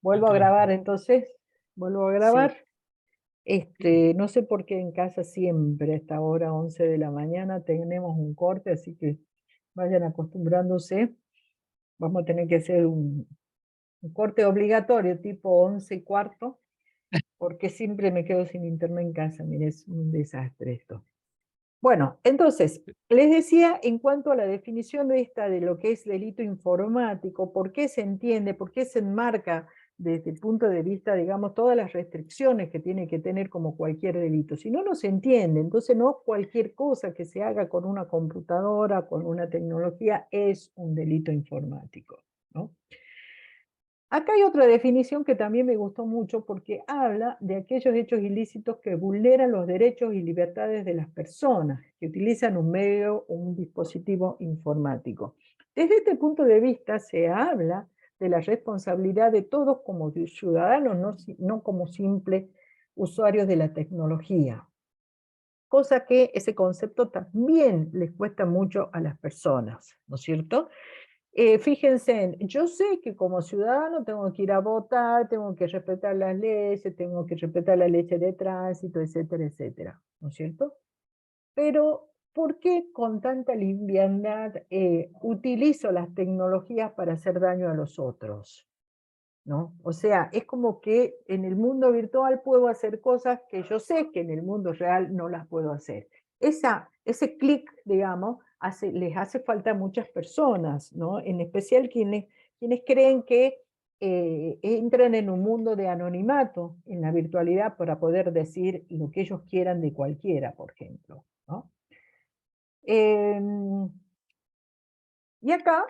Vuelvo a Ok. grabar entonces, vuelvo a Sí. grabar. No sé por qué en casa siempre a esta hora, 11 de la mañana, tenemos un corte, así que vayan acostumbrándose. Vamos a tener que hacer un corte obligatorio, tipo 11:15, porque siempre me quedo sin internet en casa. Mire, es un desastre esto. Bueno, entonces, les decía en cuanto a la definición de esta de lo que es delito informático, por qué se entiende, por qué se enmarca desde el punto de vista, digamos, todas las restricciones que tiene que tener como cualquier delito. Si no, no se entiende. Entonces, no cualquier cosa que se haga con una computadora, con una tecnología, es un delito informático, ¿no? Acá hay otra definición que también me gustó mucho porque habla de aquellos hechos ilícitos que vulneran los derechos y libertades de las personas que utilizan un medio o un dispositivo informático. Desde este punto de vista se habla de la responsabilidad de todos como ciudadanos, no como simples usuarios de la tecnología, cosa que ese concepto también les cuesta mucho a las personas, ¿no es cierto? Fíjense, yo sé que como ciudadano tengo que ir a votar, tengo que respetar las leyes, tengo que respetar la ley de tránsito, etcétera, etcétera, ¿no es cierto? Pero, ¿por qué con tanta liviandad utilizo las tecnologías para hacer daño a los otros? ¿No? O sea, es como que en el mundo virtual puedo hacer cosas que yo sé que en el mundo real no las puedo hacer. Ese clic, digamos, les hace falta a muchas personas, ¿no? En especial quienes creen que entran en un mundo de anonimato en la virtualidad para poder decir lo que ellos quieran de cualquiera, por ejemplo, ¿no? Em, y acá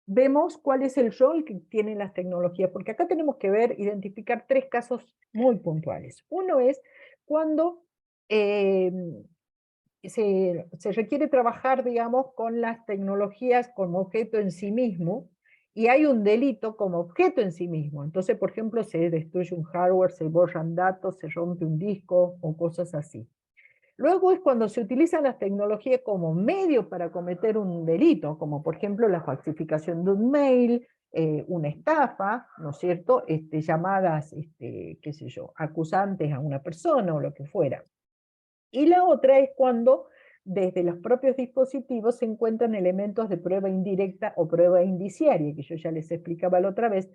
vemos cuál es el rol que tienen las tecnologías, porque acá tenemos que identificar tres casos muy puntuales. Uno es cuando eh, se requiere trabajar, digamos, con las tecnologías como objeto en sí mismo, y hay un delito como objeto en sí mismo. Entonces, por ejemplo, se destruye un hardware, se borran datos, se rompe un disco o cosas así. Luego es cuando se utilizan las tecnologías como medio para cometer un delito, como por ejemplo la falsificación de un mail, una estafa, ¿no es cierto? Llamadas, qué sé yo, acusantes a una persona o lo que fuera. Y la otra es cuando desde los propios dispositivos se encuentran elementos de prueba indirecta o prueba indiciaria, que yo ya les explicaba la otra vez.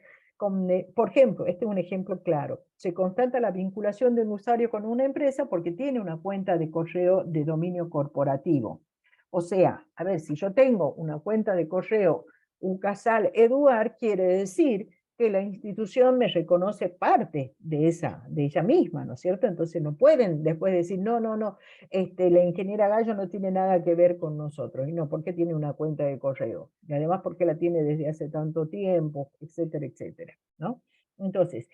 Por ejemplo, este es un ejemplo claro. Se constata la vinculación de un usuario con una empresa porque tiene una cuenta de correo de dominio corporativo. O sea, a ver, si yo tengo una cuenta de correo Ucasal Eduard, quiere decir que la institución me reconoce parte de ella misma, ¿no es cierto? Entonces no pueden después decir, no, no, no, la ingeniera Gallo no tiene nada que ver con nosotros. Y no, ¿por qué tiene una cuenta de correo? Y además, ¿por qué la tiene desde hace tanto tiempo? Etcétera, etcétera, ¿no? Entonces,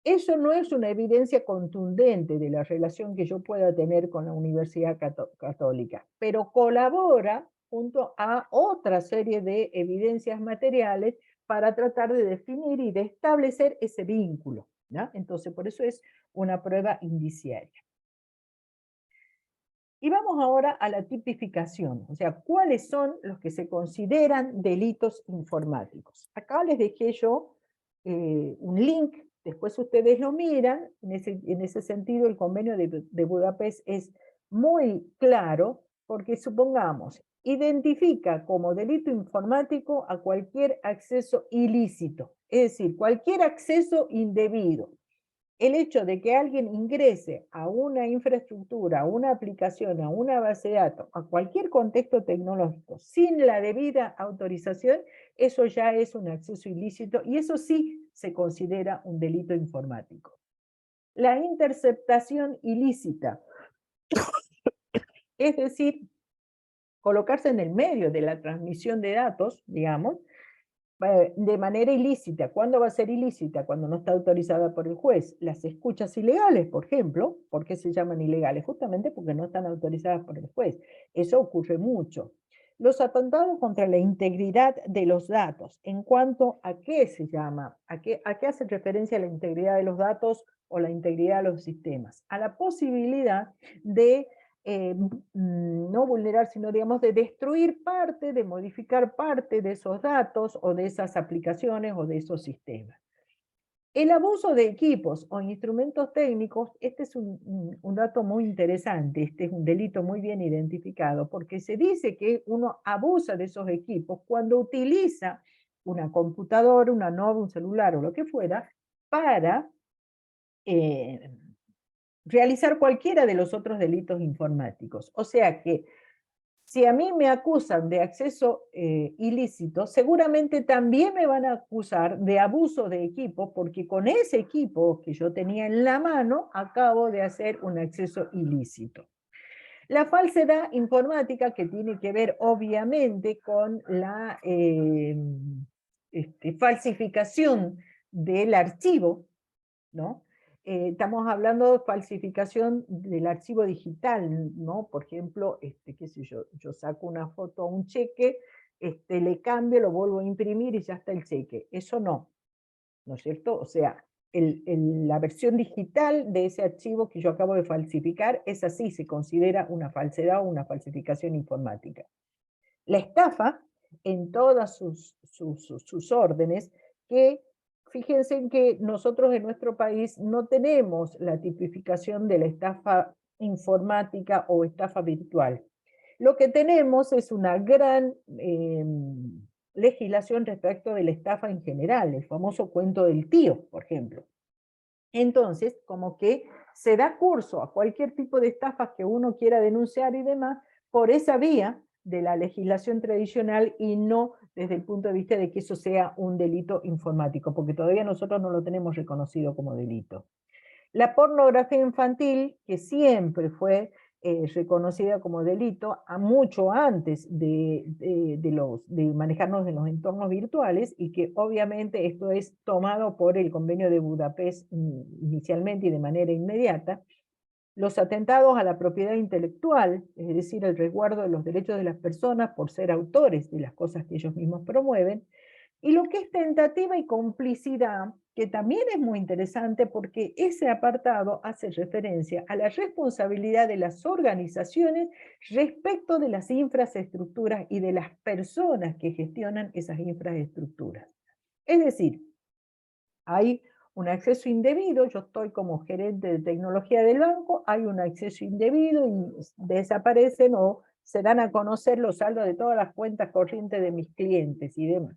eso no es una evidencia contundente de la relación que yo pueda tener con la Universidad Católica, pero colabora junto a otra serie de evidencias materiales para tratar de definir y de establecer ese vínculo, ¿no? Entonces, por eso es una prueba indiciaria. Y vamos ahora a la tipificación, o sea, ¿cuáles son los que se consideran delitos informáticos? Acá les dejé yo un link, después ustedes lo miran, en ese sentido el convenio de Budapest es muy claro, porque supongamos, identifica como delito informático a cualquier acceso ilícito, es decir, cualquier acceso indebido. El hecho de que alguien ingrese a una infraestructura, a una aplicación, a una base de datos, a cualquier contexto tecnológico, sin la debida autorización, eso ya es un acceso ilícito y eso sí se considera un delito informático. La interceptación ilícita, es decir, colocarse en el medio de la transmisión de datos, digamos, de manera ilícita. ¿Cuándo va a ser ilícita? Cuando no está autorizada por el juez. Las escuchas ilegales, por ejemplo, ¿por qué se llaman ilegales? Justamente porque no están autorizadas por el juez. Eso ocurre mucho. Los atentados contra la integridad de los datos. ¿En cuanto a qué se llama? ¿A qué hace referencia la integridad de los datos o la integridad de los sistemas? A la posibilidad de no vulnerar, sino digamos de destruir parte, de modificar parte de esos datos o de esas aplicaciones o de esos sistemas. El abuso de equipos o instrumentos técnicos, este es un dato muy interesante, este es un delito muy bien identificado, porque se dice que uno abusa de esos equipos cuando utiliza una computadora, una nova, un celular o lo que fuera, para eh, realizar cualquiera de los otros delitos informáticos. O sea que si a mí me acusan de acceso ilícito, seguramente también me van a acusar de abuso de equipo, porque con ese equipo que yo tenía en la mano, acabo de hacer un acceso ilícito. La falsedad informática, que tiene que ver obviamente con la falsificación del archivo, ¿no? Estamos hablando de falsificación del archivo digital, ¿no? Por ejemplo, qué sé yo saco una foto a un cheque, le cambio, lo vuelvo a imprimir y ya está el cheque. Eso no, ¿no es cierto? O sea, la versión digital de ese archivo que yo acabo de falsificar, esa sí se considera una falsedad o una falsificación informática. La estafa, en todas sus órdenes, que fíjense en que nosotros en nuestro país no tenemos la tipificación de la estafa informática o estafa virtual. Lo que tenemos es una gran legislación respecto de la estafa en general, el famoso cuento del tío, por ejemplo. Entonces, como que se da curso a cualquier tipo de estafas que uno quiera denunciar y demás por esa vía de la legislación tradicional y no desde el punto de vista de que eso sea un delito informático, porque todavía nosotros no lo tenemos reconocido como delito. La pornografía infantil, que siempre fue reconocida como delito mucho antes de manejarnos en los entornos virtuales, y que obviamente esto es tomado por el Convenio de Budapest inicialmente y de manera inmediata, los atentados a la propiedad intelectual, es decir, el resguardo de los derechos de las personas por ser autores de las cosas que ellos mismos promueven, y lo que es tentativa y complicidad, que también es muy interesante porque ese apartado hace referencia a la responsabilidad de las organizaciones respecto de las infraestructuras y de las personas que gestionan esas infraestructuras. Es decir, hay un acceso indebido, yo estoy como gerente de tecnología del banco, hay un acceso indebido y desaparecen o se dan a conocer los saldos de todas las cuentas corrientes de mis clientes y demás.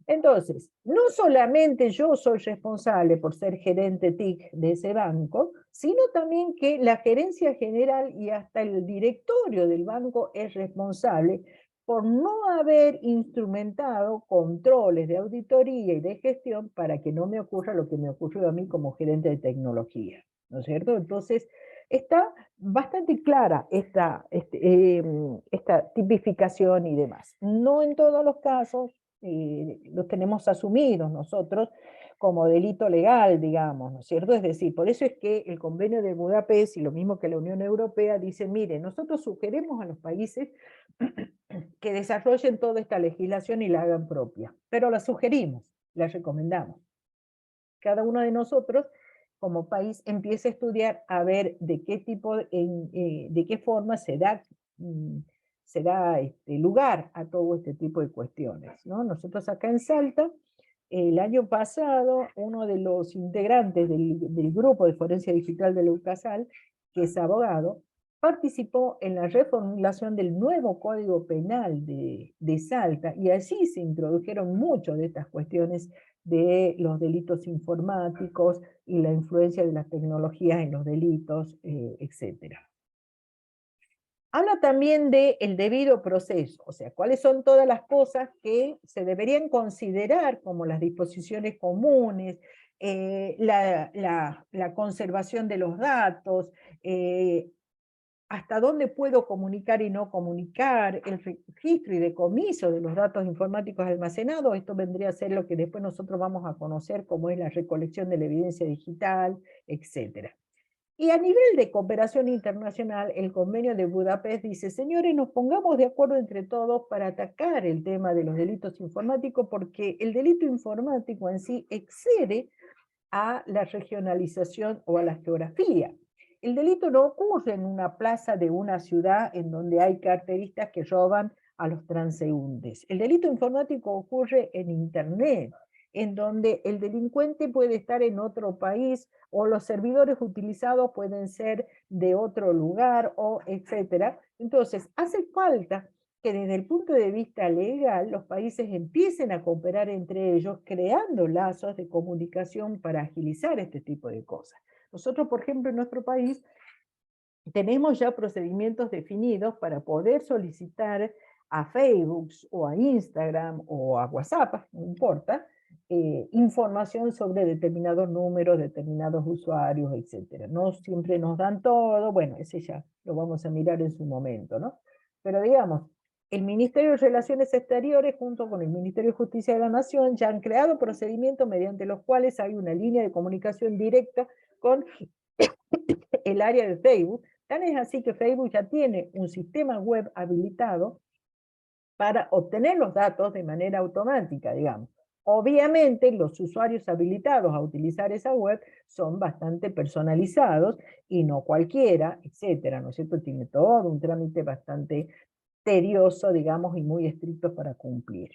Entonces, no solamente yo soy responsable por ser gerente TIC de ese banco, sino también que la gerencia general y hasta el directorio del banco es responsable por no haber instrumentado controles de auditoría y de gestión para que no me ocurra lo que me ocurrió a mí como gerente de tecnología, ¿no es cierto? Entonces, está bastante clara esta tipificación y demás. No en todos los casos los tenemos asumidos nosotros como delito legal, digamos, ¿no es cierto? Es decir, por eso es que el Convenio de Budapest y lo mismo que la Unión Europea dice, mire, nosotros sugerimos a los países que desarrollen toda esta legislación y la hagan propia, pero la sugerimos, la recomendamos. Cada uno de nosotros como país empieza a estudiar a ver de qué tipo, de qué forma se da lugar a todo este tipo de cuestiones, ¿no? Nosotros acá en Salta, el año pasado, uno de los integrantes del grupo de forencia digital de la UCASAL, que es abogado, participó en la reformulación del nuevo Código Penal de Salta, y allí se introdujeron muchas de estas cuestiones de los delitos informáticos y la influencia de las tecnologías en los delitos, etc. Habla también del debido proceso, o sea, cuáles son todas las cosas que se deberían considerar como las disposiciones comunes, la conservación de los datos, hasta dónde puedo comunicar y no comunicar, el registro y decomiso de los datos informáticos almacenados. Esto vendría a ser lo que después nosotros vamos a conocer como es la recolección de la evidencia digital, etc. Y a nivel de cooperación internacional, el Convenio de Budapest dice, señores, nos pongamos de acuerdo entre todos para atacar el tema de los delitos informáticos, porque el delito informático en sí excede a la regionalización o a la geografía. El delito no ocurre en una plaza de una ciudad en donde hay carteristas que roban a los transeúntes. El delito informático ocurre en Internet. en donde el delincuente puede estar en otro país o los servidores utilizados pueden ser de otro lugar o etcétera. Entonces, hace falta que desde el punto de vista legal los países empiecen a cooperar entre ellos, creando lazos de comunicación para agilizar este tipo de cosas. Nosotros, por ejemplo, en nuestro país tenemos ya procedimientos definidos para poder solicitar a Facebook o a Instagram o a WhatsApp, no importa, información sobre determinados números, determinados usuarios, etc. No siempre nos dan todo, bueno, ese ya lo vamos a mirar en su momento, ¿no? Pero digamos, el Ministerio de Relaciones Exteriores junto con el Ministerio de Justicia de la Nación ya han creado procedimientos mediante los cuales hay una línea de comunicación directa con el área de Facebook. Tan es así que Facebook ya tiene un sistema web habilitado para obtener los datos de manera automática, digamos. Obviamente, los usuarios habilitados a utilizar esa web son bastante personalizados y no cualquiera, etcétera, ¿no es cierto? Tiene todo un trámite bastante tedioso, digamos, y muy estricto para cumplir.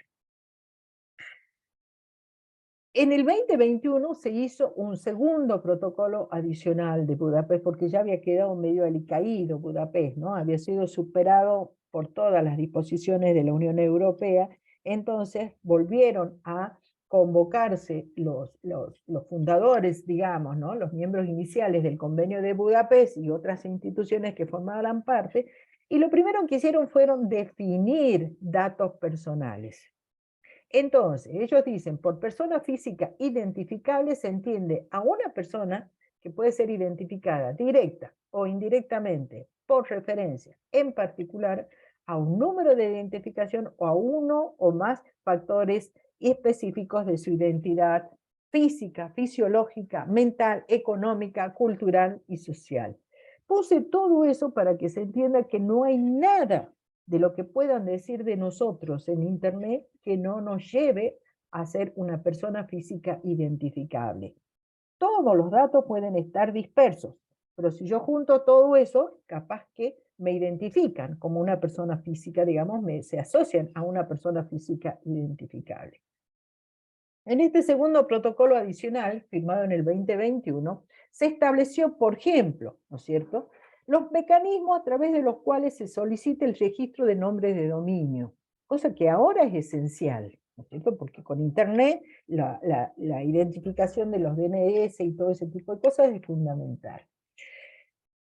En el 2021 se hizo un segundo protocolo adicional de Budapest, porque ya había quedado medio alicaído Budapest, ¿no? Había sido superado por todas las disposiciones de la Unión Europea, entonces volvieron a convocarse los fundadores, digamos, ¿no? Los miembros iniciales del Convenio de Budapest y otras instituciones que formaban parte, y lo primero que hicieron fueron definir datos personales. Entonces, ellos dicen, por persona física identificable se entiende a una persona que puede ser identificada directa o indirectamente por referencia, en particular a un número de identificación o a uno o más factores específicos de su identidad física, fisiológica, mental, económica, cultural y social. Puse todo eso para que se entienda que no hay nada de lo que puedan decir de nosotros en Internet que no nos lleve a ser una persona física identificable. Todos los datos pueden estar dispersos, pero si yo junto todo eso, capaz que me identifican como una persona física, digamos, se asocian a una persona física identificable. En este segundo protocolo adicional, firmado en el 2021, se estableció, por ejemplo, ¿no es cierto?, los mecanismos a través de los cuales se solicita el registro de nombres de dominio, cosa que ahora es esencial, ¿no es cierto?, porque con Internet la identificación de los DNS y todo ese tipo de cosas es fundamental.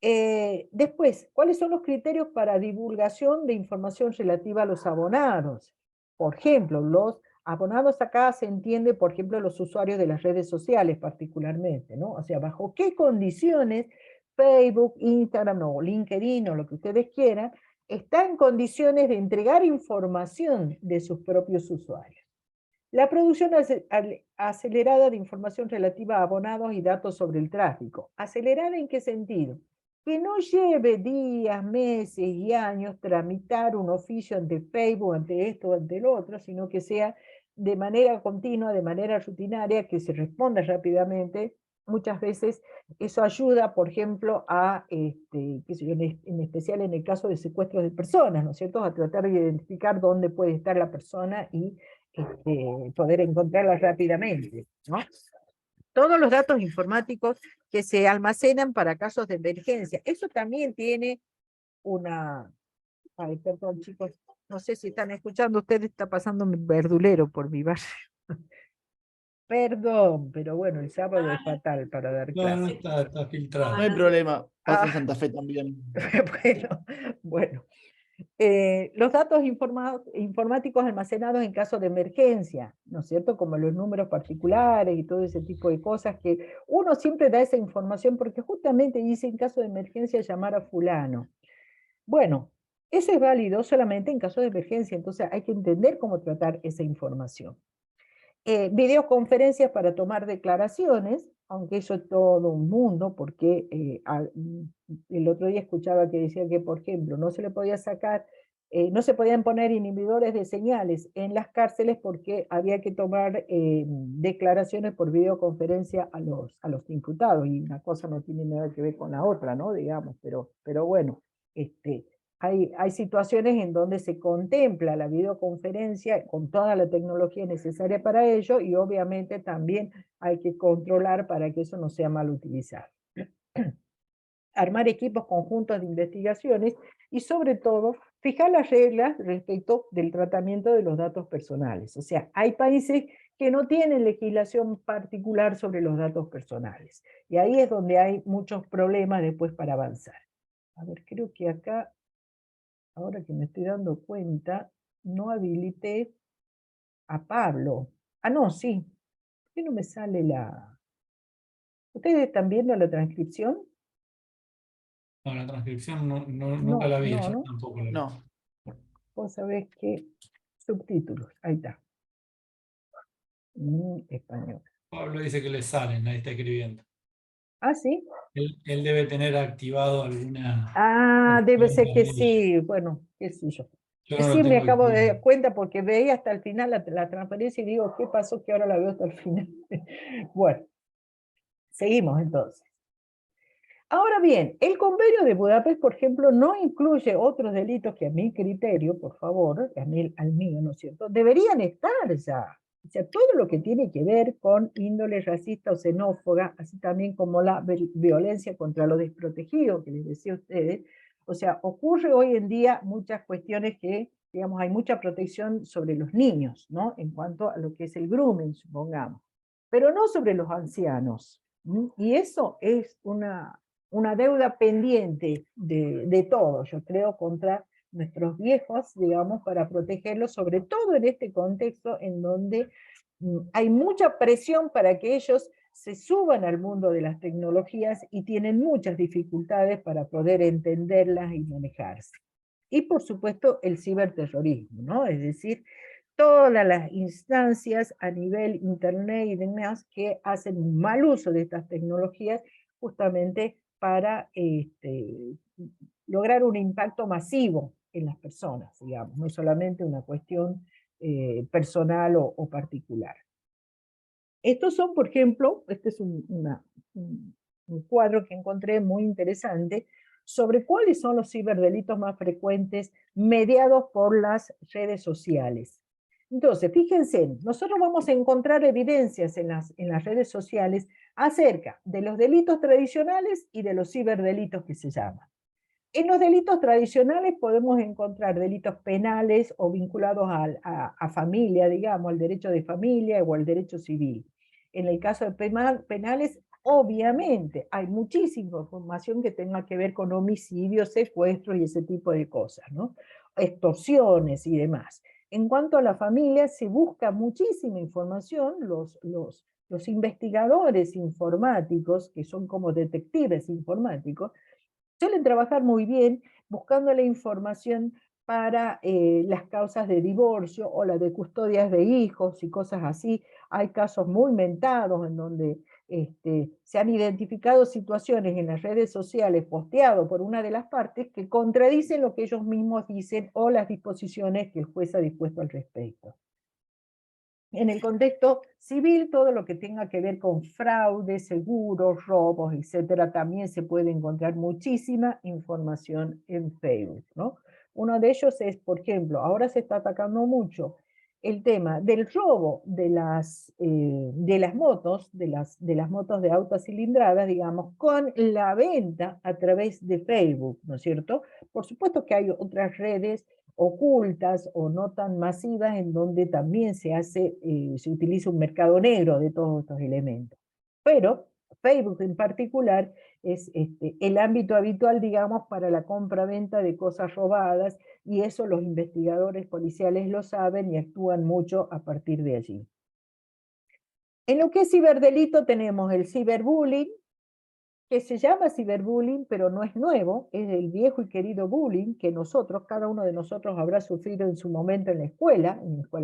Después, ¿cuáles son los criterios para divulgación de información relativa a los abonados? Por ejemplo, los abonados acá se entiende, por ejemplo, los usuarios de las redes sociales particularmente, ¿no? O sea, bajo qué condiciones Facebook, Instagram o LinkedIn o lo que ustedes quieran, está en condiciones de entregar información de sus propios usuarios. La producción acelerada de información relativa a abonados y datos sobre el tráfico. ¿Acelerada en qué sentido? Que no lleve días, meses y años tramitar un oficio ante Facebook, ante esto o ante el otro, sino que sea de manera continua, de manera rutinaria, que se responda rápidamente. Muchas veces eso ayuda, por ejemplo, a, qué sé yo, en especial en el caso de secuestros de personas, ¿no es cierto?, a tratar de identificar dónde puede estar la persona y poder encontrarla rápidamente, ¿no? Todos los datos informáticos que se almacenan para casos de emergencia. Eso también tiene una... Ay, perdón, chicos, no sé si están escuchando, ustedes está pasando un verdulero por mi barrio. Perdón, pero bueno, el sábado es fatal para dar No, no clase. está filtrado. No hay problema, pasa en Ah, Santa Fe también. bueno. Los datos informáticos almacenados en caso de emergencia, ¿no es cierto? Como los números particulares y todo ese tipo de cosas que uno siempre da esa información porque justamente dice en caso de emergencia llamar a fulano. Bueno, eso es válido solamente en caso de emergencia, entonces hay que entender cómo tratar esa información. Videoconferencias para tomar declaraciones, aunque eso es todo un mundo, porque el otro día escuchaba que decía que, por ejemplo, no se le podía sacar, no se podían poner inhibidores de señales en las cárceles porque había que tomar declaraciones por videoconferencia a los imputados, y una cosa no tiene nada que ver con la otra, ¿no? Digamos, pero bueno, hay situaciones en donde se contempla la videoconferencia con toda la tecnología necesaria para ello, y obviamente también hay que controlar para que eso no sea mal utilizado. Armar equipos conjuntos de investigaciones y, sobre todo, fijar las reglas respecto del tratamiento de los datos personales. O sea, hay países que no tienen legislación particular sobre los datos personales, y ahí es donde hay muchos problemas después para avanzar. A ver, creo que acá, ahora que me estoy dando cuenta, no habilité a Pablo. Ah, no, sí. ¿Por qué no me sale la...? ¿Ustedes están viendo la transcripción? No, la transcripción nunca No, la vi, no, yo no. tampoco la vi. No, Vos sabés que subtítulos, ahí está. Español. Pablo dice que le salen, ahí está escribiendo. Ah, sí. Él debe tener activado alguna Ah, debe opción ser que de él. sí. Bueno, qué sé yo. Yo no lo Sí, me tengo acabo de activado. dar cuenta porque veía hasta el final la transferencia y digo, ¿qué pasó que ahora la veo hasta el final? Bueno, seguimos entonces. Ahora bien, el convenio de Budapest, por ejemplo, no incluye otros delitos que, a mi criterio, por favor, al mío, ¿no es cierto?, deberían estar ya. O sea, todo lo que tiene que ver con índole racista o xenófoba, así también como la violencia contra los desprotegidos, que les decía a ustedes. O sea, ocurre hoy en día muchas cuestiones que, digamos, hay mucha protección sobre los niños, ¿no?, en cuanto a lo que es el grooming, supongamos, pero no sobre los ancianos. Y eso es una deuda pendiente de todo, yo creo, contra nuestros viejos, digamos, para protegerlos, sobre todo en este contexto en donde hay mucha presión para que ellos se suban al mundo de las tecnologías y tienen muchas dificultades para poder entenderlas y manejarse. Y por supuesto el ciberterrorismo, ¿no? Es decir, todas las instancias a nivel internet y demás que hacen un mal uso de estas tecnologías justamente para lograr un impacto masivo en las personas, digamos, no solamente una cuestión personal o particular. Estos son, por ejemplo, este es un cuadro que encontré muy interesante sobre cuáles son los ciberdelitos más frecuentes mediados por las redes sociales. Entonces, fíjense, nosotros vamos a encontrar evidencias en las redes sociales acerca de los delitos tradicionales y de los ciberdelitos que se llaman. En los delitos tradicionales podemos encontrar delitos penales o vinculados a familia, digamos, al derecho de familia o al derecho civil. En el caso de penales, obviamente, hay muchísima información que tenga que ver con homicidios, secuestros y ese tipo de cosas, ¿no? Extorsiones y demás. En cuanto a la familia, se busca muchísima información, los investigadores informáticos, que son como detectives informáticos, suelen trabajar muy bien buscando la información para las causas de divorcio o la de custodias de hijos y cosas así. Hay casos muy mentados en donde se han identificado situaciones en las redes sociales posteado por una de las partes que contradicen lo que ellos mismos dicen o las disposiciones que el juez ha dispuesto al respecto. En el contexto civil, todo lo que tenga que ver con fraude, seguros, robos, etcétera, también se puede encontrar muchísima información en Facebook, ¿no? Uno de ellos es, por ejemplo, ahora se está atacando mucho el tema del robo de las motos, de las motos de altas cilindradas, digamos, con la venta a través de Facebook, ¿no es cierto? Por supuesto que hay otras redes ocultas o no tan masivas en donde también se utiliza un mercado negro de todos estos elementos. Pero Facebook en particular es el ámbito habitual, digamos, para la compra-venta de cosas robadas, y eso los investigadores policiales lo saben y actúan mucho a partir de allí. En lo que es ciberdelito tenemos el ciberbullying, que se llama ciberbullying, pero no es nuevo, es el viejo y querido bullying que cada uno de nosotros habrá sufrido en su momento en la escuela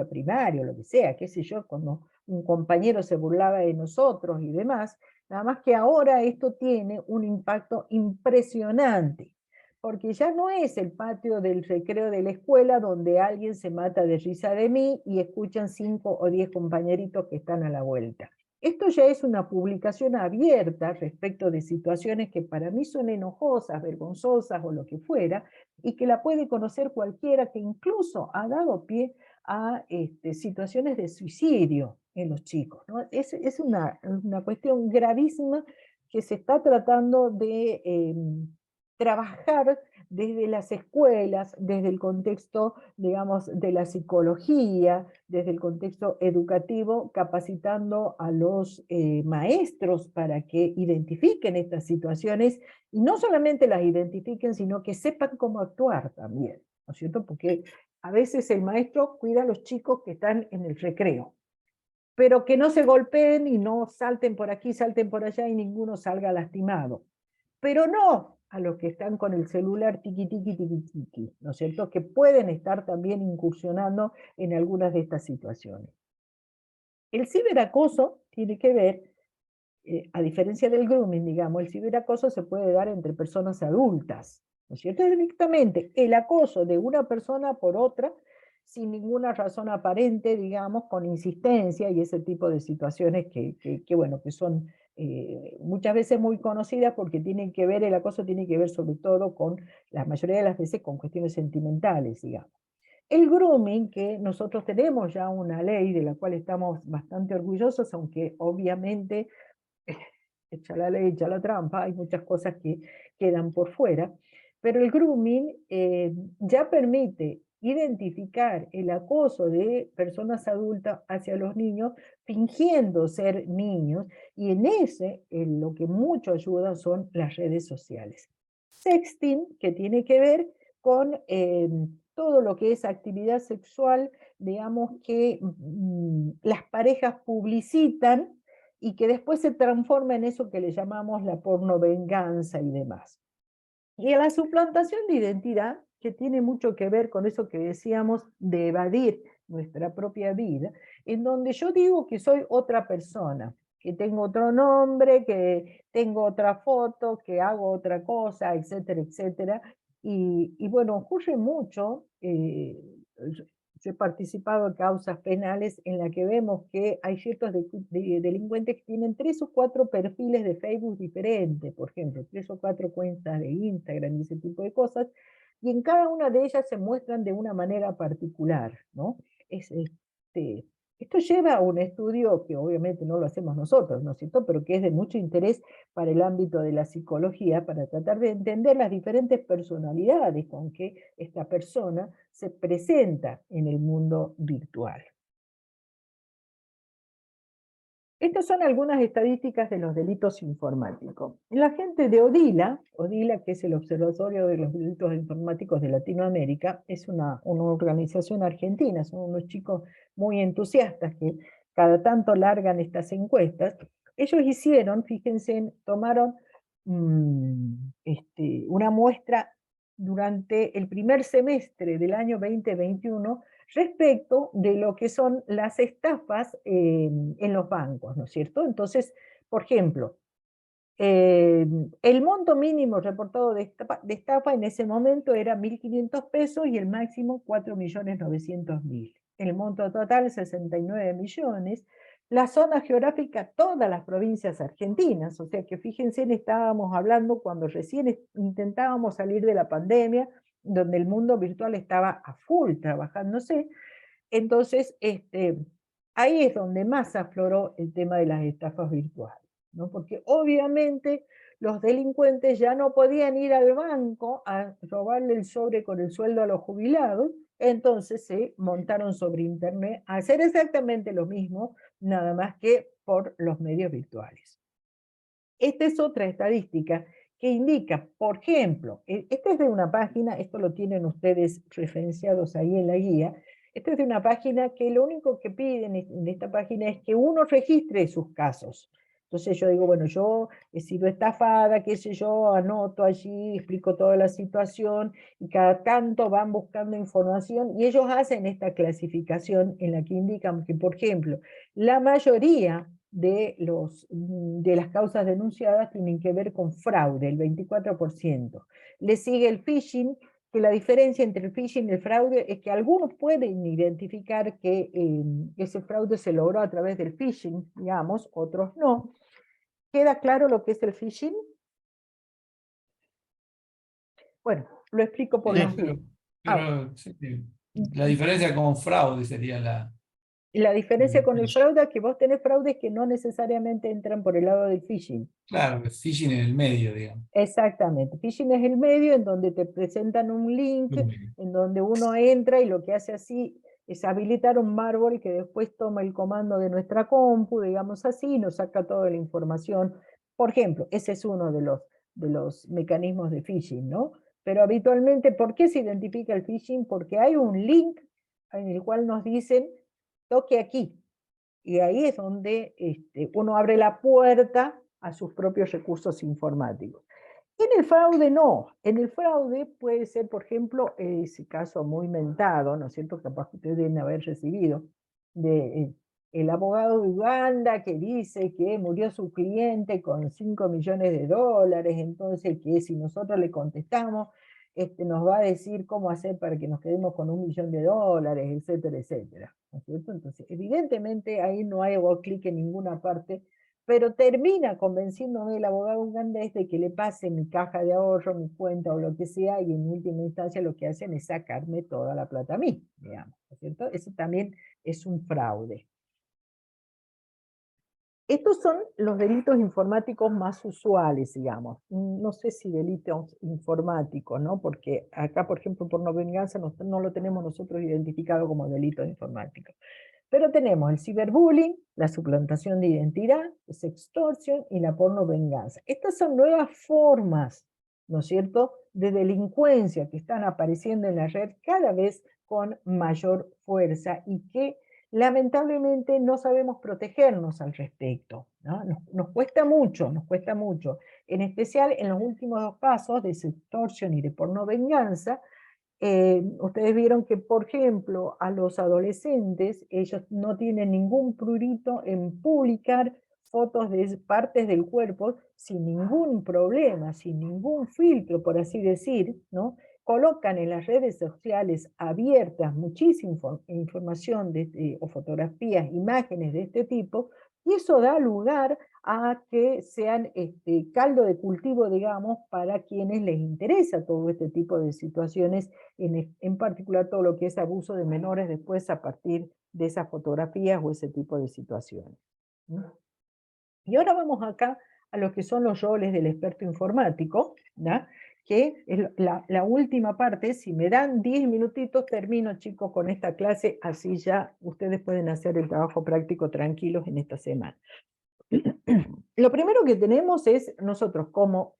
primaria o lo que sea, qué sé yo, cuando un compañero se burlaba de nosotros y demás, nada más que ahora esto tiene un impacto impresionante, porque ya no es el patio del recreo de la escuela donde alguien se mata de risa de mí y escuchan 5 o 10 compañeritos que están a la vuelta. Esto ya es una publicación abierta respecto de situaciones que para mí son enojosas, vergonzosas o lo que fuera, y que la puede conocer cualquiera, que incluso ha dado pie a situaciones de suicidio en los chicos, ¿no? Es una cuestión gravísima que se está tratando de trabajar desde las escuelas, desde el contexto, digamos, de la psicología, desde el contexto educativo, capacitando a los maestros para que identifiquen estas situaciones, y no solamente las identifiquen, sino que sepan cómo actuar también, ¿no es cierto? Porque a veces el maestro cuida a los chicos que están en el recreo, pero que no se golpeen y no salten por aquí, salten por allá y ninguno salga lastimado. Pero no a los que están con el celular tiqui, tiqui, tiqui, tiqui, ¿no es cierto? Que pueden estar también incursionando en algunas de estas situaciones. El ciberacoso tiene que ver, a diferencia del grooming, digamos, el ciberacoso se puede dar entre personas adultas, ¿no es cierto? Es directamente el acoso de una persona por otra, sin ninguna razón aparente, digamos, con insistencia y ese tipo de situaciones bueno, que son muchas veces muy conocidas porque tienen que ver, el acoso tiene que ver sobre todo con, la mayoría de las veces, con cuestiones sentimentales, digamos. El grooming, que nosotros tenemos ya una ley de la cual estamos bastante orgullosos, aunque obviamente echa la ley, echa la trampa, hay muchas cosas que quedan por fuera, pero el grooming ya permite identificar el acoso de personas adultas hacia los niños fingiendo ser niños, y en ese lo que mucho ayuda son las redes sociales. Sexting, que tiene que ver con todo lo que es actividad sexual, digamos que las parejas publicitan y que después se transforma en eso que le llamamos la pornovenganza y demás. Y a la suplantación de identidad, que tiene mucho que ver con eso que decíamos de evadir nuestra propia vida, en donde yo digo que soy otra persona, que tengo otro nombre, que tengo otra foto, que hago otra cosa, etcétera, etcétera. Y bueno, ocurre mucho, yo he participado en causas penales en las que vemos que hay ciertos delincuentes que tienen 3 o 4 perfiles de Facebook diferentes, por ejemplo, 3 o 4 cuentas de Instagram y ese tipo de cosas, y en cada una de ellas se muestran de una manera particular, ¿no? Es, esto lleva a un estudio que obviamente no lo hacemos nosotros, ¿no es cierto?, pero que es de mucho interés para el ámbito de la psicología, para tratar de entender las diferentes personalidades con que esta persona se presenta en el mundo virtual. Estas son algunas estadísticas de los delitos informáticos. La gente de ODILA, ODILA, que es el Observatorio de los Delitos Informáticos de Latinoamérica, es una organización argentina, son unos chicos muy entusiastas que cada tanto largan estas encuestas. Ellos hicieron, fíjense, tomaron una muestra durante el primer semestre del año 2021 respecto de lo que son las estafas en los bancos, ¿no es cierto? Entonces, por ejemplo, el monto mínimo reportado de estafa en ese momento era 1.500 pesos y el máximo 4.900.000. El monto total 69 millones. La zona geográfica, todas las provincias argentinas, o sea que fíjense, estábamos hablando cuando recién intentábamos salir de la pandemia, donde el mundo virtual estaba a full trabajándose. Entonces, ahí es donde más afloró el tema de las estafas virtuales, ¿no? Porque obviamente los delincuentes ya no podían ir al banco a robarle el sobre con el sueldo a los jubilados, entonces se montaron sobre internet a hacer exactamente lo mismo, nada más que por los medios virtuales. Esta es otra estadística que indica, por ejemplo, esta es de una página, esto lo tienen ustedes referenciados ahí en la guía, esta es de una página que lo único que piden en esta página es que uno registre sus casos. Entonces yo digo, bueno, yo he sido estafada, qué sé yo, anoto allí, explico toda la situación, y cada tanto van buscando información, y ellos hacen esta clasificación en la que indican que, por ejemplo, la mayoría de las causas denunciadas tienen que ver con fraude, el 24%. Le sigue el phishing, que la diferencia entre el phishing y el fraude es que algunos pueden identificar que ese fraude se logró a través del phishing, digamos, otros no. ¿Queda claro lo que es el phishing? Bueno, lo explico por Sí, las dudas. sí, la diferencia con fraude sería la... La diferencia con el fraude es que vos tenés fraudes que no necesariamente entran por el lado del phishing. Claro, el phishing en el medio, digamos. Exactamente. Phishing es el medio en donde te presentan un link, en donde uno entra y lo que hace así es habilitar un malware que después toma el comando de nuestra compu, digamos así, y nos saca toda la información. Por ejemplo, ese es uno de los mecanismos de phishing, ¿no? Pero habitualmente, ¿por qué se identifica el phishing? Porque hay un link en el cual nos dicen, toque aquí. Y ahí es donde uno abre la puerta a sus propios recursos informáticos. En el fraude no. En el fraude puede ser, por ejemplo, ese caso muy mentado, ¿no es cierto? Capaz que ustedes deben haber recibido, de el abogado de Uganda que dice que murió su cliente con 5 millones de dólares, entonces que si nosotros le contestamos, nos va a decir cómo hacer para que nos quedemos con 1 millón de dólares, etcétera, etcétera. ¿No es cierto? Entonces, evidentemente ahí no hay clic en ninguna parte, pero termina convenciéndome el abogado ugandés de que le pase mi caja de ahorro, mi cuenta o lo que sea, y en última instancia lo que hacen es sacarme toda la plata a mí, digamos, ¿no es cierto? Eso también es un fraude. Estos son los delitos informáticos más usuales, digamos. No sé si delitos informáticos, ¿no? Porque acá, por ejemplo, pornovenganza no lo tenemos nosotros identificado como delito informático. Pero tenemos el ciberbullying, la suplantación de identidad, la sextorsión y la pornovenganza. Estas son nuevas formas, ¿no es cierto?, de delincuencia que están apareciendo en la red cada vez con mayor fuerza y que lamentablemente no sabemos protegernos al respecto, ¿no? Nos cuesta mucho, en especial en los últimos 2 casos de sextorsión y de pornovenganza. Ustedes vieron que, por ejemplo, a los adolescentes, ellos no tienen ningún prurito en publicar fotos de partes del cuerpo sin ningún problema, sin ningún filtro, por así decir, ¿no? Colocan en las redes sociales abiertas muchísima información o fotografías, imágenes de este tipo, y eso da lugar a que sean caldo de cultivo, digamos, para quienes les interesa todo este tipo de situaciones, en particular todo lo que es abuso de menores después a partir de esas fotografías o ese tipo de situaciones. ¿No? Y ahora vamos acá a lo que son los roles del experto informático, ¿no? Que es la última parte. Si me dan 10 minutitos, termino, chicos, con esta clase, así ya ustedes pueden hacer el trabajo práctico tranquilos en esta semana. Lo primero que tenemos es nosotros como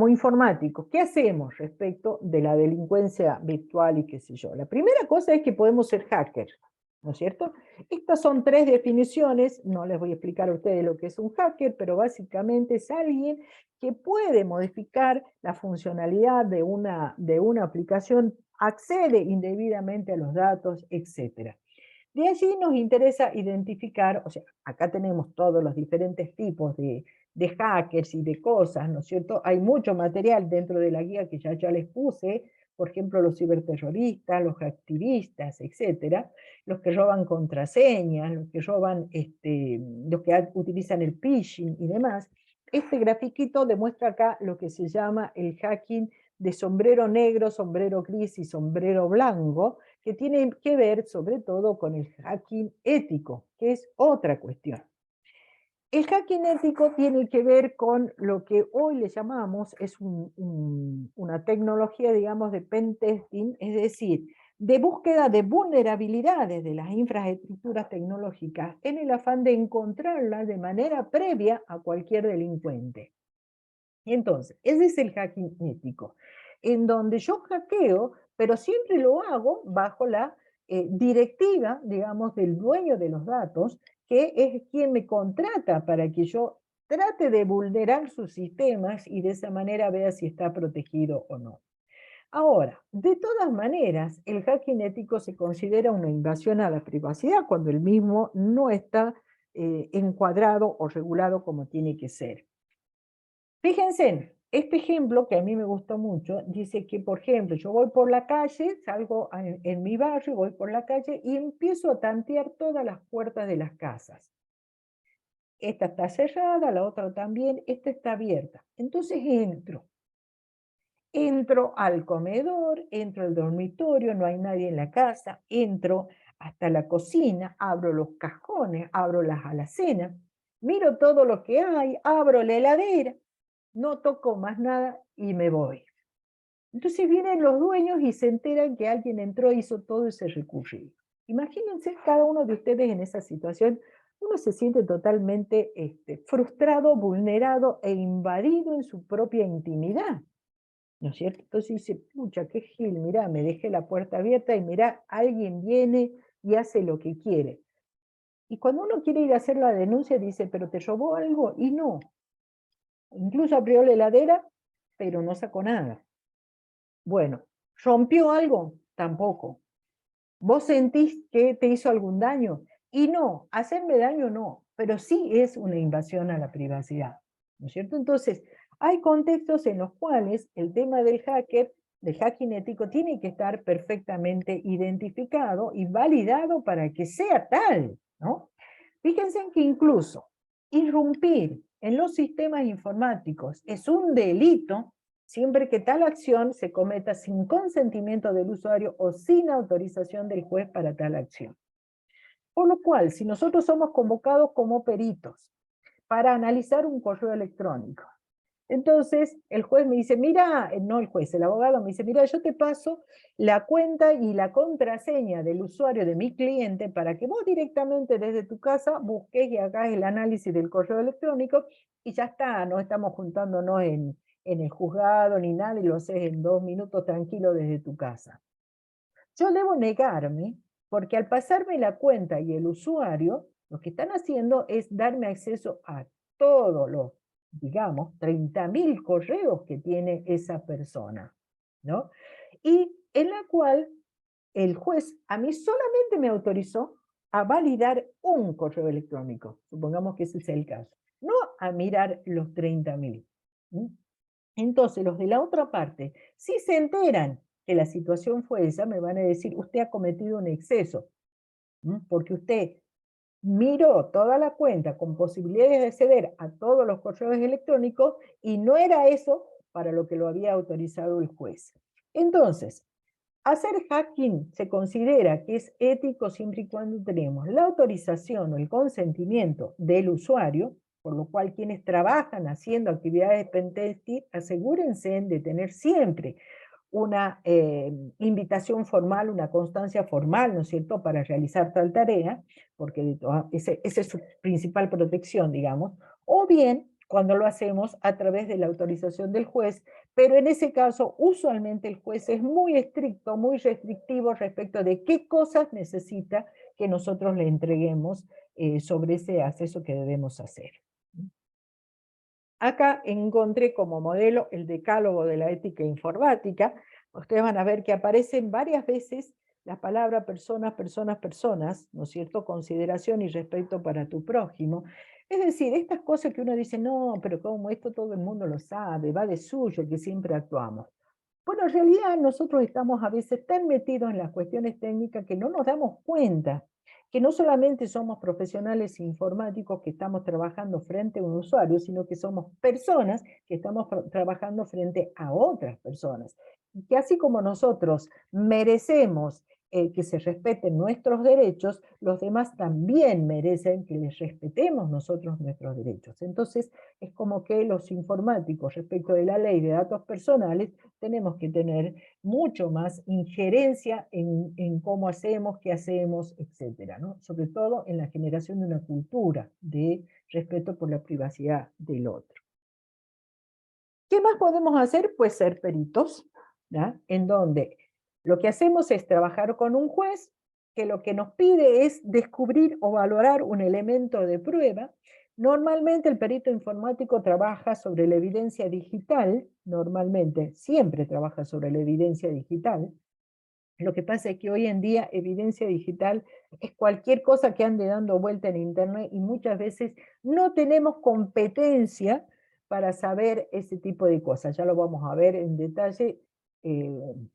informáticos, ¿qué hacemos respecto de la delincuencia virtual y qué sé yo? La primera cosa es que podemos ser hackers, ¿no es cierto? Estas son 3 definiciones, no les voy a explicar a ustedes lo que es un hacker, pero básicamente es alguien que puede modificar la funcionalidad de una aplicación, accede indebidamente a los datos, etc. De allí nos interesa identificar, o sea, acá tenemos todos los diferentes tipos de hackers y de cosas, ¿no es cierto? Hay mucho material dentro de la guía que ya les puse, por ejemplo, los ciberterroristas, los activistas, etcétera, los que roban contraseñas, los que roban, los que utilizan el phishing y demás. Este grafiquito demuestra acá lo que se llama el hacking de sombrero negro, sombrero gris y sombrero blanco, que tiene que ver sobre todo con el hacking ético, que es otra cuestión. El hacking ético tiene que ver con lo que hoy le llamamos, es una tecnología, digamos, de pentesting, es decir, de búsqueda de vulnerabilidades de las infraestructuras tecnológicas en el afán de encontrarlas de manera previa a cualquier delincuente. Y entonces, ese es el hacking ético, en donde yo hackeo, pero siempre lo hago bajo la directiva, digamos, del dueño de los datos, que es quien me contrata para que yo trate de vulnerar sus sistemas y de esa manera vea si está protegido o no. Ahora, de todas maneras, el hacking ético se considera una invasión a la privacidad cuando el mismo no está encuadrado o regulado como tiene que ser. Fíjense, este ejemplo, que a mí me gustó mucho, dice que, por ejemplo, yo voy por la calle, salgo en mi barrio, voy por la calle y empiezo a tantear todas las puertas de las casas. Esta está cerrada, la otra también, esta está abierta. Entonces entro al comedor, entro al dormitorio, no hay nadie en la casa, entro hasta la cocina, abro los cajones, abro las alacenas, miro todo lo que hay, abro la heladera, no toco más nada y me voy. Entonces vienen los dueños y se enteran que alguien entró, hizo todo ese recorrido. Imagínense cada uno de ustedes en esa situación. Uno se siente totalmente frustrado, vulnerado e invadido en su propia intimidad, ¿no es cierto? Entonces dice, pucha, qué gil, mirá, me dejé la puerta abierta y mirá, alguien viene y hace lo que quiere. Y cuando uno quiere ir a hacer la denuncia, dice, pero ¿te robó algo? Y no. Incluso abrió la heladera, pero no sacó nada. Bueno, ¿rompió algo? Tampoco. ¿Vos sentís que te hizo algún daño? Y no, hacerme daño no, pero sí es una invasión a la privacidad, ¿no es cierto? Entonces, hay contextos en los cuales el tema del hacking ético, tiene que estar perfectamente identificado y validado para que sea tal, ¿no? Fíjense en que incluso irrumpir en los sistemas informáticos es un delito siempre que tal acción se cometa sin consentimiento del usuario o sin autorización del juez para tal acción. Por lo cual, si nosotros somos convocados como peritos para analizar un correo electrónico, entonces el juez me dice, mira, no el juez, el abogado me dice, mira, yo te paso la cuenta y la contraseña del usuario de mi cliente para que vos directamente desde tu casa busques y hagas el análisis del correo electrónico y ya está, no estamos juntándonos en el juzgado ni nada y lo haces en 2 minutos tranquilo desde tu casa. Yo debo negarme porque al pasarme la cuenta y el usuario, lo que están haciendo es darme acceso a todos los, digamos, 30.000 correos que tiene esa persona, ¿no? Y en la cual el juez a mí solamente me autorizó a validar un correo electrónico, supongamos que ese es el caso, no a mirar los 30.000. Entonces, los de la otra parte, si se enteran que la situación fue esa, me van a decir, usted ha cometido un exceso, porque usted miró toda la cuenta con posibilidades de acceder a todos los correos electrónicos y no era eso para lo que lo había autorizado el juez. Entonces, hacer hacking se considera que es ético siempre y cuando tenemos la autorización o el consentimiento del usuario, por lo cual quienes trabajan haciendo actividades de pentesting, asegúrense de tener siempre una invitación formal, una constancia formal, ¿no es cierto?, para realizar tal tarea, porque esa es su principal protección, digamos, o bien cuando lo hacemos a través de la autorización del juez, pero en ese caso usualmente el juez es muy estricto, muy restrictivo respecto de qué cosas necesita que nosotros le entreguemos sobre ese acceso que debemos hacer. Acá encontré como modelo el decálogo de la ética informática. Ustedes van a ver que aparecen varias veces la palabra personas, personas, personas, ¿no es cierto? Consideración y respeto para tu prójimo. Es decir, estas cosas que uno dice, no, pero como esto todo el mundo lo sabe, va de suyo que siempre actuamos. Bueno, en realidad nosotros estamos a veces tan metidos en las cuestiones técnicas que no nos damos cuenta que no solamente somos profesionales informáticos que estamos trabajando frente a un usuario, sino que somos personas que estamos trabajando frente a otras personas. Y que así como nosotros merecemos que se respeten nuestros derechos, los demás también merecen que les respetemos nosotros nuestros derechos. Entonces, es como que los informáticos respecto de la ley de datos personales tenemos que tener mucho más injerencia en cómo hacemos, qué hacemos, etcétera, ¿no? Sobre todo en la generación de una cultura de respeto por la privacidad del otro. ¿Qué más podemos hacer? Pues ser peritos, ¿ya? En donde lo que hacemos es trabajar con un juez que lo que nos pide es descubrir o valorar un elemento de prueba. Normalmente el perito informático trabaja sobre la evidencia digital, normalmente siempre trabaja sobre la evidencia digital. Lo que pasa es que hoy en día evidencia digital es cualquier cosa que ande dando vuelta en internet y muchas veces no tenemos competencia para saber ese tipo de cosas. Ya lo vamos a ver en detalle.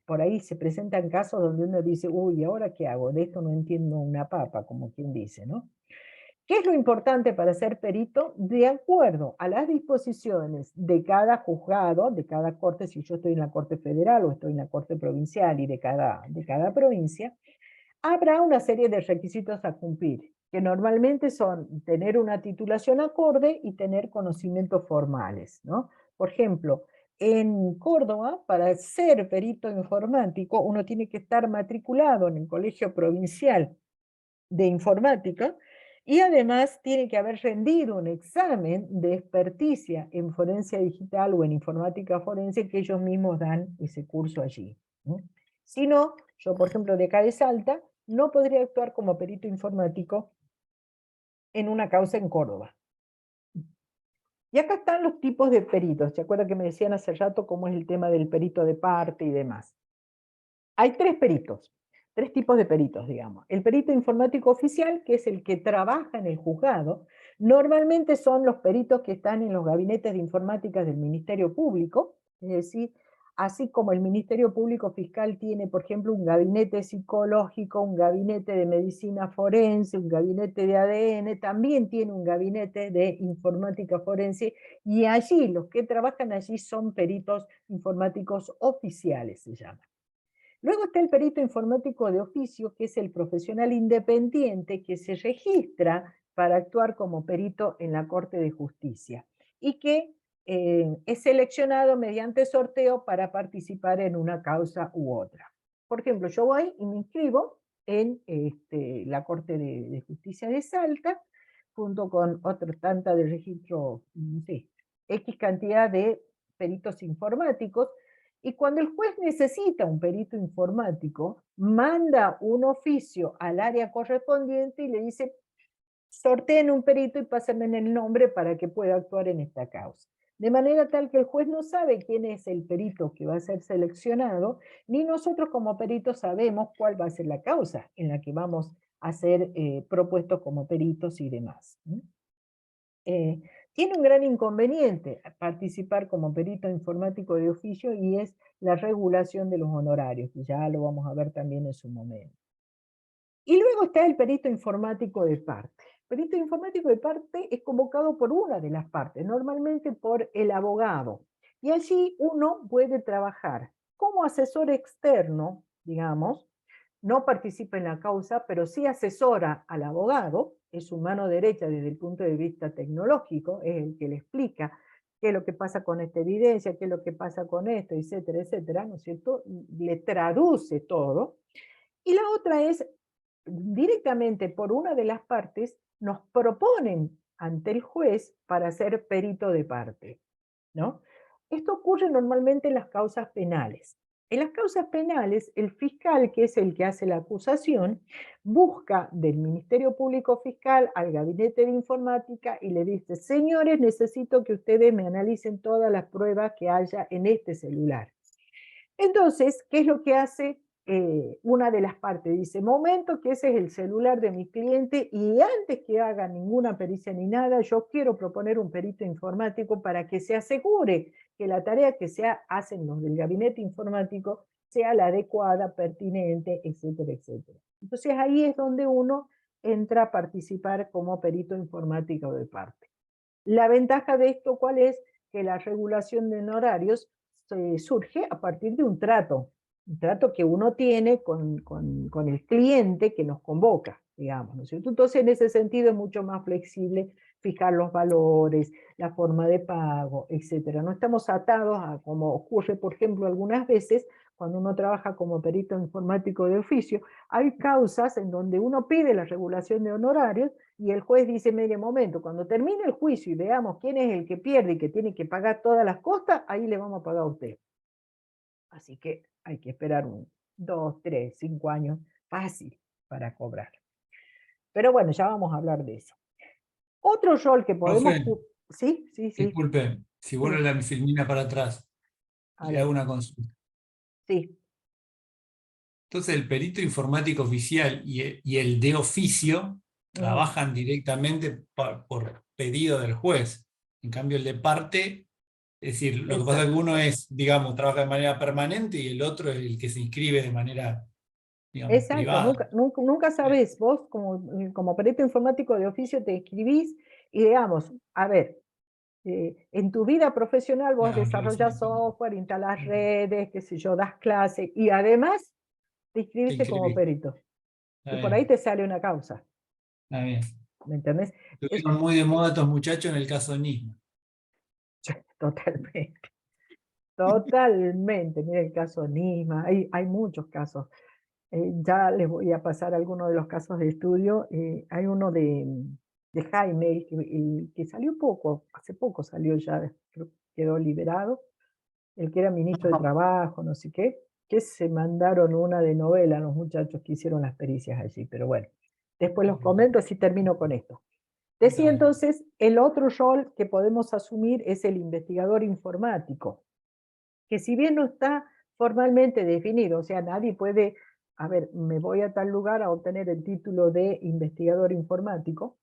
Por ahí se presentan casos donde uno dice, uy, ¿ahora qué hago? De esto no entiendo una papa, como quien dice, ¿no? ¿Qué es lo importante para ser perito? De acuerdo a las disposiciones de cada juzgado, de cada corte, si yo estoy en la corte federal o estoy en la corte provincial y de cada provincia, habrá una serie de requisitos a cumplir, que normalmente son tener una titulación acorde y tener conocimientos formales, ¿no? Por ejemplo, en Córdoba, para ser perito informático, uno tiene que estar matriculado en el Colegio Provincial de Informática y además tiene que haber rendido un examen de experticia en forencia digital o en informática forense que ellos mismos dan ese curso allí. Si no, yo por ejemplo de acá de Salta, no podría actuar como perito informático en una causa en Córdoba. Y acá están los tipos de peritos. ¿Se acuerdan que me decían hace rato cómo es el tema del perito de parte y demás? Hay tres tipos de peritos, digamos. El perito informático oficial, que es el que trabaja en el juzgado, normalmente son los peritos que están en los gabinetes de informática del Ministerio Público, es decir, así como el Ministerio Público Fiscal tiene, por ejemplo, un gabinete psicológico, un gabinete de medicina forense, un gabinete de ADN, también tiene un gabinete de informática forense, y allí, los que trabajan allí son peritos informáticos oficiales, se llama. Luego está el perito informático de oficio, que es el profesional independiente que se registra para actuar como perito en la Corte de Justicia y que es seleccionado mediante sorteo para participar en una causa u otra. Por ejemplo, yo voy y me inscribo en la Corte de Justicia de Salta, junto con otra tanta de registro, sí, X cantidad de peritos informáticos, y cuando el juez necesita un perito informático, manda un oficio al área correspondiente y le dice, sorteen un perito y pásenme el nombre para que pueda actuar en esta causa. De manera tal que el juez no sabe quién es el perito que va a ser seleccionado, ni nosotros como peritos sabemos cuál va a ser la causa en la que vamos a ser propuestos como peritos y demás. Tiene un gran inconveniente participar como perito informático de oficio y es la regulación de los honorarios, que ya lo vamos a ver también en su momento. Y luego está el perito informático de parte. El perito informático de parte es convocado por una de las partes, normalmente por el abogado. Y allí uno puede trabajar como asesor externo, digamos, no participa en la causa, pero sí asesora al abogado, es su mano derecha desde el punto de vista tecnológico, es el que le explica qué es lo que pasa con esta evidencia, qué es lo que pasa con esto, etcétera, etcétera, ¿no es cierto? Le traduce todo. Y la otra es, directamente por una de las partes, nos proponen ante el juez para ser perito de parte, ¿no? Esto ocurre normalmente en las causas penales. En las causas penales, el fiscal, que es el que hace la acusación, busca del Ministerio Público Fiscal al Gabinete de Informática y le dice, señores, necesito que ustedes me analicen todas las pruebas que haya en este celular. Entonces, ¿qué es lo que hace una de las partes? Dice, momento que ese es el celular de mi cliente y antes que haga ninguna pericia ni nada, yo quiero proponer un perito informático para que se asegure que la tarea que se hacen los del gabinete informático sea la adecuada, pertinente, etcétera, etcétera. Entonces ahí es donde uno entra a participar como perito informático de parte. La ventaja de esto, ¿cuál es? Que la regulación de honorarios surge a partir de un trato que uno tiene con el cliente que nos convoca, digamos, ¿no es cierto? Entonces, en ese sentido es mucho más flexible fijar los valores, la forma de pago, etcétera. No estamos atados a, como ocurre, por ejemplo, algunas veces, cuando uno trabaja como perito informático de oficio, hay causas en donde uno pide la regulación de honorarios y el juez dice, mire, momento, cuando termine el juicio y veamos quién es el que pierde y que tiene que pagar todas las costas, ahí le vamos a pagar a usted. Así que hay que esperar 2, 3, 5 años fácil para cobrar. Pero bueno, ya vamos a hablar de eso. Otro rol que podemos... Profe, Sí, sí, sí. disculpe, si vuelve Sí, la filmina para atrás, a le hago ver, una consulta. sí. Entonces, el perito informático oficial y el de oficio Mm, trabajan directamente por pedido del juez. En cambio, el de parte, es decir, lo que pasa es que Exacto. uno es, digamos, trabaja de manera permanente y el otro es el que se inscribe de manera, digamos, Exacto, privada. nunca sabés, vos como perito informático de oficio te escribís y digamos, a ver, en tu vida profesional vos Claro, desarrollas software, instalás redes, qué sé yo, das clases y además te te inscribiste como inscribís. perito. Está Y por ahí bien, te sale una causa, está bien. ¿me entendés? Es Estuvieron muy de moda estos muchachos en el caso de Nisman. totalmente, totalmente. Mira el caso Nisma, hay muchos casos. Ya les voy a pasar algunos de los casos de estudio. Hay uno de Jaime, el que salió poco, hace poco salió ya, creo que quedó liberado, el que era ministro de Ajá. Trabajo, no sé qué, que se mandaron una de novela los muchachos que hicieron las pericias allí, pero bueno, después los comento, así termino con esto. Decía Dale. entonces, el otro rol que podemos asumir es el investigador informático, que si bien no está formalmente definido, o sea, nadie puede, a ver, me voy a tal lugar a obtener el título de investigador informático,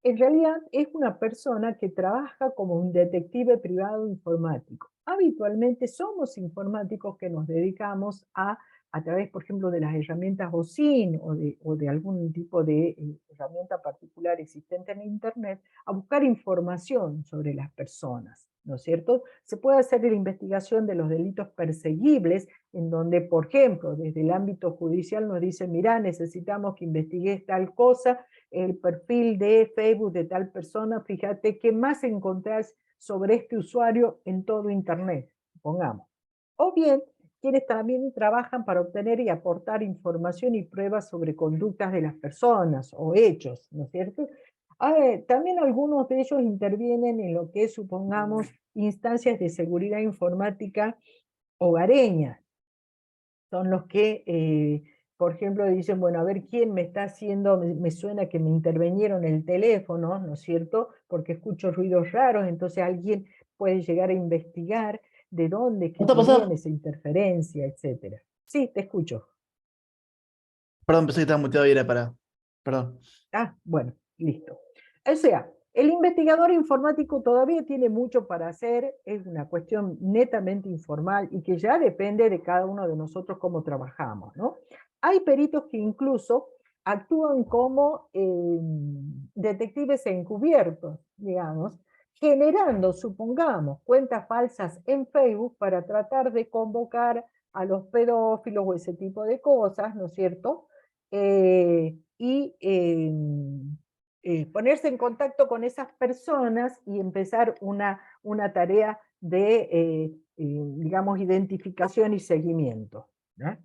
en realidad es una persona que trabaja como un detective privado informático. Habitualmente somos informáticos que nos dedicamos a través, por ejemplo, de las herramientas OSINT o de algún tipo de herramienta particular existente en Internet, a buscar información sobre las personas, ¿no es cierto? Se puede hacer la investigación de los delitos perseguibles, en donde, por ejemplo, desde el ámbito judicial nos dicen, mirá, necesitamos que investigues tal cosa, el perfil de Facebook de tal persona, fíjate qué más encontrás sobre este usuario en todo Internet, pongamos. O bien, quienes también trabajan para obtener y aportar información y pruebas sobre conductas de las personas o hechos, ¿no es cierto? También algunos de ellos intervienen en lo que es, supongamos, instancias de seguridad informática hogareñas. Son los que, por ejemplo, dicen, bueno, a ver quién me está haciendo, me suena que me intervinieron el teléfono, ¿no es cierto? Porque escucho ruidos raros, entonces alguien puede llegar a investigar de dónde, qué ¿Qué está proviene pasando? esa interferencia, etcétera. Sí, te escucho. Perdón, pensé que estaba muteado y era para. Perdón. Ah, bueno, listo. O sea, el investigador informático todavía tiene mucho para hacer, es una cuestión netamente informal y que ya depende de cada uno de nosotros cómo trabajamos, ¿no? Hay peritos que incluso actúan como detectives encubiertos, digamos, generando, supongamos, cuentas falsas en Facebook para tratar de convocar a los pedófilos o ese tipo de cosas, ¿no es cierto? Y ponerse en contacto con esas personas y empezar una tarea de, digamos, identificación y seguimiento, ¿no?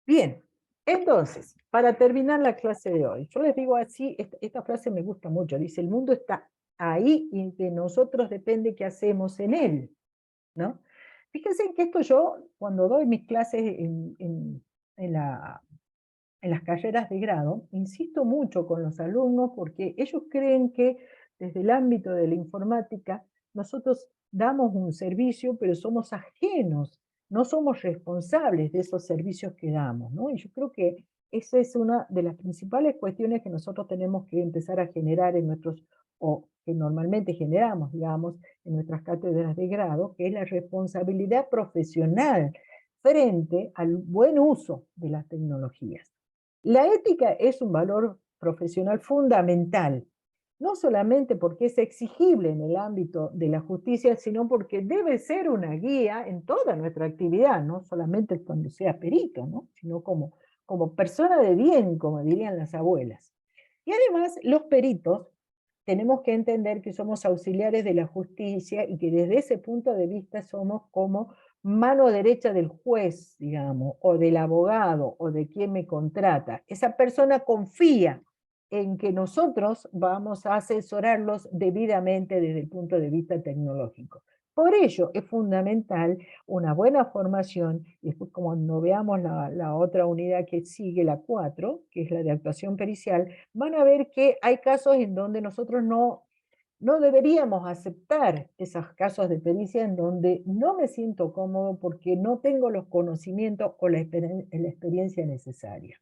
Bien, entonces, para terminar la clase de hoy, yo les digo así, esta frase me gusta mucho, dice, el mundo está ahí y de nosotros depende qué hacemos en él, ¿no? Fíjense que esto yo, cuando doy mis clases en la en las carreras de grado, insisto mucho con los alumnos porque ellos creen que desde el ámbito de la informática nosotros damos un servicio, pero somos ajenos, no somos responsables de esos servicios que damos, ¿no? Y yo creo que esa es una de las principales cuestiones que nosotros tenemos que empezar a generar en nuestros, o que normalmente generamos, digamos, en nuestras cátedras de grado, que es la responsabilidad profesional frente al buen uso de las tecnologías. La ética es un valor profesional fundamental, no solamente porque es exigible en el ámbito de la justicia, sino porque debe ser una guía en toda nuestra actividad, no solamente cuando sea perito, ¿no? Sino como persona de bien, como dirían las abuelas. Y además, los peritos tenemos que entender que somos auxiliares de la justicia y que desde ese punto de vista somos como mano derecha del juez, digamos, o del abogado, o de quien me contrata. Esa persona confía en que nosotros vamos a asesorarlos debidamente desde el punto de vista tecnológico. Por ello es fundamental una buena formación, y después cuando veamos la otra unidad que sigue, la 4, que es la de actuación pericial, van a ver que hay casos en donde nosotros no deberíamos aceptar esos casos de pericia en donde no me siento cómodo porque no tengo los conocimientos o la experiencia necesaria.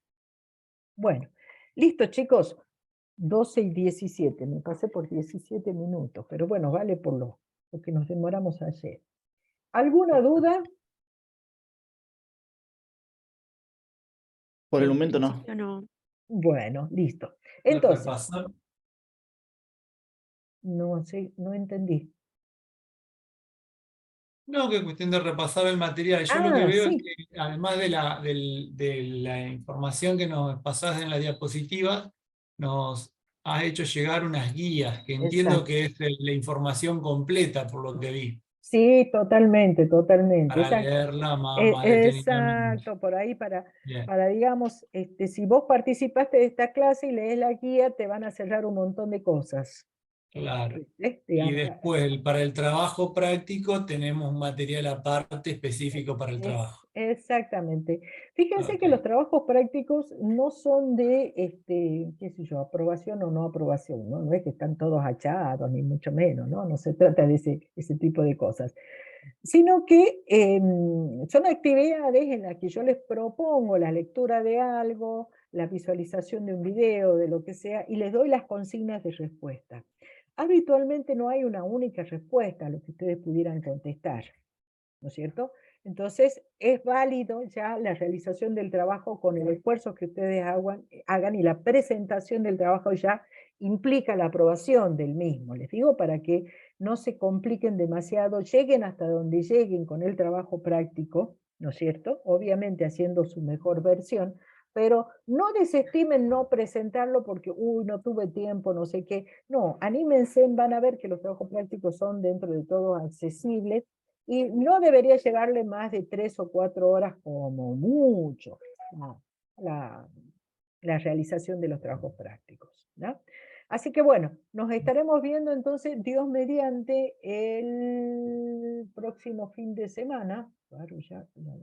Bueno, listo chicos, 12:17, me pasé por 17 minutos, pero bueno, vale por lo que nos demoramos ayer. ¿Alguna duda? Por el En momento no. principio no. Bueno, listo. De Entonces, repasar. no sé, no entendí. No, que es cuestión de repasar el material. Yo lo que veo es Sí, que además de la información que nos pasás en la diapositiva, nos has hecho llegar unas guías, que entiendo exacto. que es la información completa, por lo que vi, Sí, totalmente, totalmente. para leerla más detenidamente. Exacto, por ahí Bien, digamos, si vos participaste de esta clase y lees la guía, te van a cerrar un montón de cosas. claro. ¿Viste? Y Digamos, después, para el trabajo práctico, tenemos un material aparte específico para el trabajo. exactamente. Fíjense Ok, que los trabajos prácticos no son de, qué sé yo, aprobación o no aprobación, ¿no? No es que están todos achados, ni mucho menos, ¿no? No se trata de ese tipo de cosas. Sino que son actividades en las que yo les propongo la lectura de algo, la visualización de un video, de lo que sea, y les doy las consignas de respuesta. Habitualmente no hay una única respuesta a lo que ustedes pudieran contestar, ¿no es cierto? Entonces, es válido ya la realización del trabajo con el esfuerzo que ustedes hagan y la presentación del trabajo ya implica la aprobación del mismo. Les digo para que no se compliquen demasiado, lleguen hasta donde lleguen con el trabajo práctico, ¿no es cierto? Obviamente haciendo su mejor versión, pero no desestimen no presentarlo porque, uy, no tuve tiempo, no sé qué. No, anímense, van a ver que los trabajos prácticos son dentro de todo accesibles y no debería llevarle más de 3 o 4 horas como mucho la, la, la realización de los trabajos prácticos, ¿no? Así que bueno, nos estaremos viendo entonces, Dios mediante, el próximo fin de semana. Claro, ya,